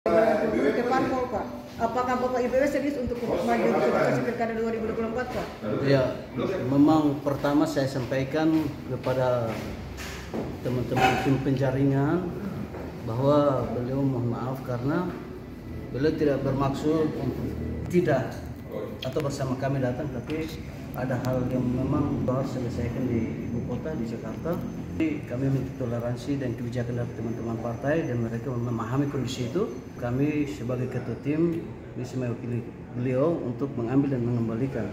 Ke parpol, Pak. Apakah Bapak IBW serius untuk maju di kontestasi Pilkada 2024, Pak? Ya, memang pertama saya sampaikan kepada teman-teman tim penjaringan bahwa beliau mohon maaf karena beliau tidak bermaksud tidak atau bersama kami datang, tapi ada hal yang memang harus selesaikan di ibu kota, di Jakarta. Jadi kami minta toleransi dan kebijakan dari teman-teman partai dan mereka memahami kondisi itu. Kami sebagai ketua tim bisa mewakili beliau untuk mengambil dan mengembalikan.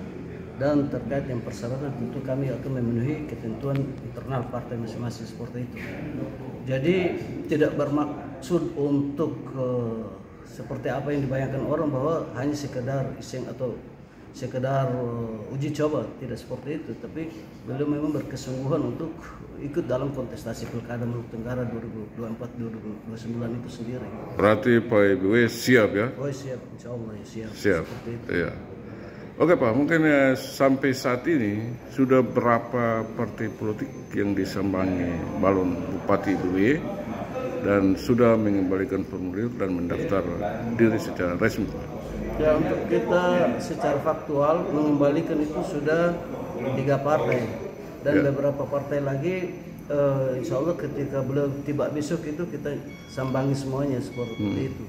Dan terkait yang persyaratan tentu kami akan memenuhi ketentuan internal partai masing-masing seperti itu. Jadi tidak bermaksud untuk seperti apa yang dibayangkan orang bahwa hanya sekedar iseng atau sekedar uji coba, tidak seperti itu, tapi beliau memang berkesungguhan untuk ikut dalam kontestasi Pilkada Maluku Tenggara 2024-2029 itu sendiri. Berarti Pak IBW siap ya? Oh siap, insya Allah ya siap. Siap. Seperti itu. Iya. Oke Pak, mungkin sampai saat ini sudah berapa partai politik yang disambangi balon Bupati IBW dan sudah mengembalikan formulir dan mendaftar diri secara resmi, Pak? Ya, untuk kita secara faktual mengembalikan itu sudah 3 partai dan beberapa partai lagi insya Allah ketika beliau tiba besok itu kita sambangi semuanya seperti itu.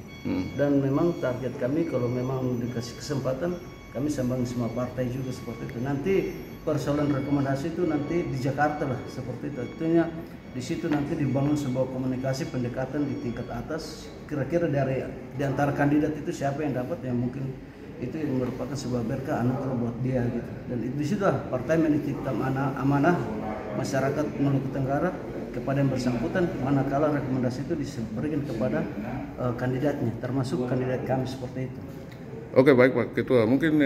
Dan memang target kami kalau memang dikasih kesempatan kami sambangi semua partai juga seperti itu. Nanti persoalan rekomendasi itu nanti di Jakarta lah seperti itu. Artinya di situ nanti dibangun sebuah komunikasi pendekatan di tingkat atas. Kira-kira di antara kandidat itu siapa yang dapat, yang mungkin itu yang merupakan sebuah berkah anugerah buat dia gitu. Dan di situ partai menitipkan amanah masyarakat Maluku Tenggara kepada yang bersangkutan, manakala rekomendasi itu diberikan kepada kandidatnya, termasuk kandidat kami seperti itu. Oke, baik Pak Ketua, mungkin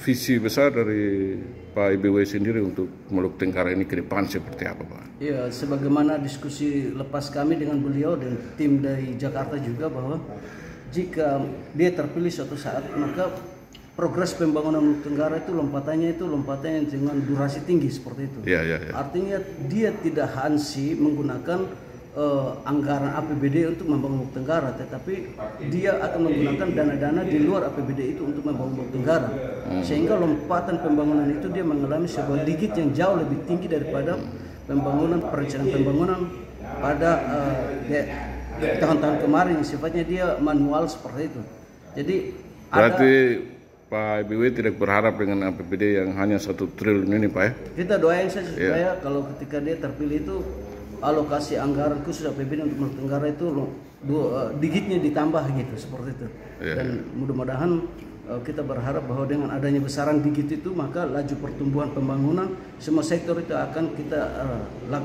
visi besar dari Pak IBW sendiri untuk Maluku Tenggara ini ke depan seperti apa Pak? Iya, sebagaimana diskusi lepas kami dengan beliau dan tim dari Jakarta juga bahwa jika dia terpilih suatu saat maka progres pembangunan Maluku Tenggara itu lompatannya dengan durasi tinggi seperti itu. Ya. Artinya dia tidak hansi menggunakan anggaran APBD untuk membangun Maluku Tenggara, tetapi dia akan menggunakan dana-dana di luar APBD itu untuk membangun Maluku Tenggara, sehingga lompatan pembangunan itu dia mengalami sebuah digit yang jauh lebih tinggi daripada perencanaan pembangunan pada tahun-tahun kemarin yang sifatnya dia manual seperti itu. Jadi berarti Pak IBW tidak berharap dengan APBD yang hanya 1 triliun ini Pak ya? Kita doain saja supaya kalau ketika dia terpilih itu alokasi anggaran khusus APBD untuk Maluku Tenggara itu digitnya ditambah gitu seperti itu. Dan mudah-mudahan kita berharap bahwa dengan adanya besaran digit itu maka laju pertumbuhan pembangunan semua sektor itu akan kita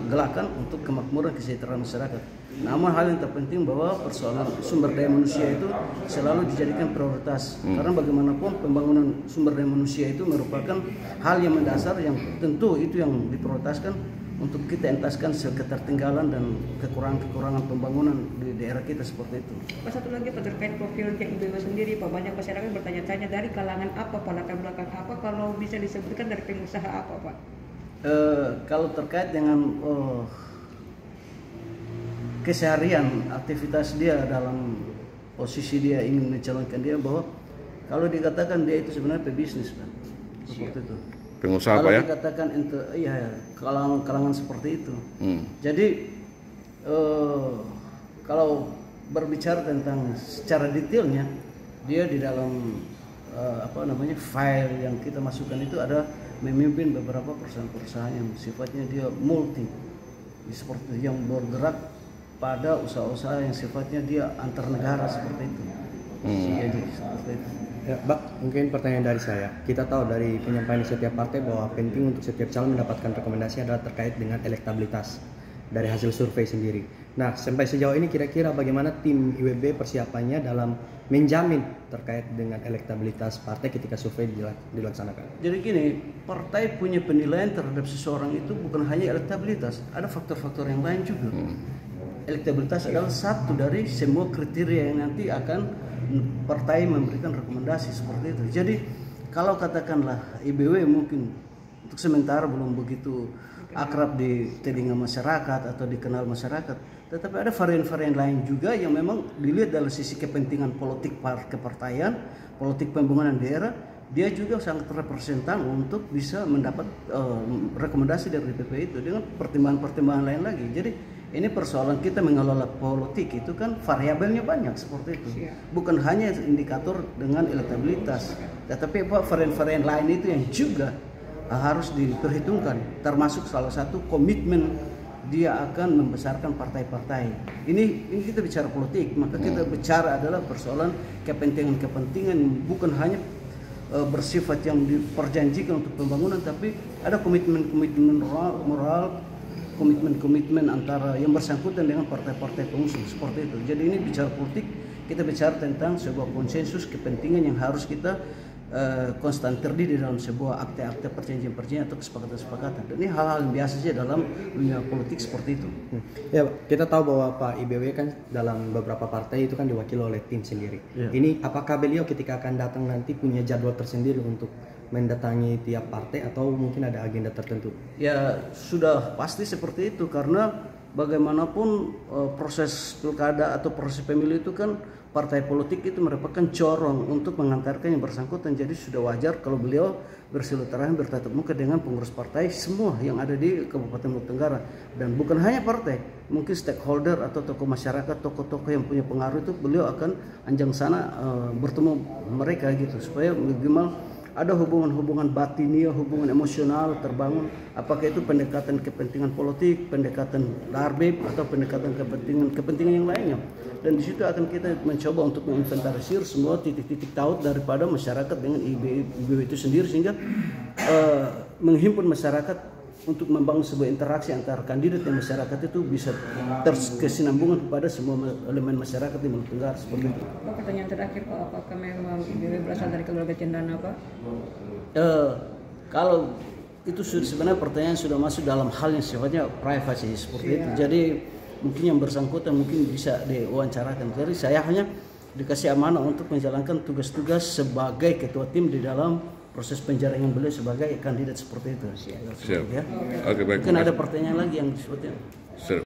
gelakan untuk kemakmuran kesejahteraan masyarakat. Namun hal yang terpenting bahwa persoalan sumber daya manusia itu selalu dijadikan prioritas. Karena bagaimanapun pembangunan sumber daya manusia itu merupakan hal yang mendasar yang tentu itu yang diprioritaskan untuk kita entaskan ketertinggalan dan kekurangan pembangunan di daerah kita seperti itu. Pak, satu lagi Pak, terkait profilnya IBW sendiri Pak, banyak masyarakat bertanya-tanya dari kalangan apa Pak, latar belakang apa, kalau bisa disebutkan dari pengusaha apa Pak? Kalau terkait dengan keseharian aktivitas dia dalam posisi dia ingin mencalonkan dia, bahwa kalau dikatakan dia itu sebenarnya pebisnis Pak, seperti itu. Pengusaha kalau Pak ya? Dikatakan kalangan seperti itu. Jadi kalau berbicara tentang secara detailnya, dia di dalam file yang kita masukkan itu ada memimpin beberapa perusahaan-perusahaan yang sifatnya dia multi, seperti yang bergerak pada usaha-usaha yang sifatnya dia antar negara seperti itu. Jadi seperti itu. Ya, Pak, mungkin pertanyaan dari saya. Kita tahu dari penyampaian setiap partai bahwa penting untuk setiap calon mendapatkan rekomendasi adalah terkait dengan elektabilitas dari hasil survei sendiri. Nah, sampai sejauh ini kira-kira bagaimana tim IWB persiapannya dalam menjamin terkait dengan elektabilitas partai ketika survei dilaksanakan? Jadi gini, partai punya penilaian terhadap seseorang itu bukan hanya elektabilitas, ada faktor-faktor yang lain juga. Elektabilitas adalah satu dari semua kriteria yang nanti akan partai memberikan rekomendasi seperti itu. Jadi kalau katakanlah IBW mungkin untuk sementara belum begitu akrab di telinga masyarakat atau dikenal masyarakat, tetapi ada varian-varian lain juga yang memang dilihat dari sisi kepentingan politik kepartaian, politik pembangunan daerah, dia juga sangat representan untuk bisa mendapat rekomendasi dari DPP itu dengan pertimbangan-pertimbangan lain lagi. Jadi ini persoalan kita mengelola politik itu kan variabelnya banyak seperti itu. Bukan hanya indikator dengan elektabilitas, tetapi varian-varian lain itu yang juga harus diperhitungkan, termasuk salah satu komitmen dia akan membesarkan partai-partai. Ini kita bicara politik, maka kita bicara adalah persoalan kepentingan-kepentingan, bukan hanya bersifat yang diperjanjikan untuk pembangunan, tapi ada komitmen-komitmen moral, komitmen-komitmen antara yang bersangkutan dengan partai-partai pengusung seperti itu. Jadi ini bicara politik, kita bicara tentang sebuah konsensus kepentingan yang harus kita konstan terdiri dalam sebuah akte-akte perjanjian-perjanjian atau kesepakatan-kesepakatan. Dan ini hal-hal yang biasa saja dalam dunia politik seperti itu. Ya, kita tahu bahwa Pak IBW kan dalam beberapa partai itu kan diwakili oleh tim sendiri. Ya. Ini apakah beliau ketika akan datang nanti punya jadwal tersendiri untuk mendatangi tiap partai atau mungkin ada agenda tertentu? Ya sudah pasti seperti itu, karena bagaimanapun proses pilkada atau proses pemilu itu kan partai politik itu merupakan corong untuk mengantarkan yang bersangkutan. Jadi sudah wajar kalau beliau bersilaturahmi bertatap muka dengan pengurus partai semua yang ada di Kabupaten Maluku Tenggara, dan bukan hanya partai, mungkin stakeholder atau tokoh masyarakat, tokoh-tokoh yang punya pengaruh itu beliau akan anjang sana bertemu mereka gitu, supaya minimal ada hubungan-hubungan batinia, hubungan emosional terbangun, apakah itu pendekatan kepentingan politik, pendekatan darbib, atau pendekatan kepentingan yang lainnya. Dan di situ akan kita mencoba untuk menginventarisir semua titik-titik taut daripada masyarakat dengan IBW itu sendiri, sehingga menghimpun masyarakat untuk membangun sebuah interaksi antara kandidat dan masyarakat itu bisa terkesinambungan kepada semua elemen masyarakat di Maluku Tenggara seperti itu. Pak, pertanyaan terakhir Pak, apakah memang IBW berasal dari keluarga cendana Pak? Kalau itu sebenarnya pertanyaan sudah masuk dalam hal yang sifatnya privasi seperti itu. Jadi mungkin yang bersangkutan mungkin bisa diwawancarakan. Jadi saya hanya dikasih amanah untuk menjalankan tugas-tugas sebagai ketua tim di dalam proses penjaringan beliau sebagai kandidat seperti itu. Siap. Ya. Oke, baik. Mungkin ada pertanyaan lagi yang disebutnya. Siap.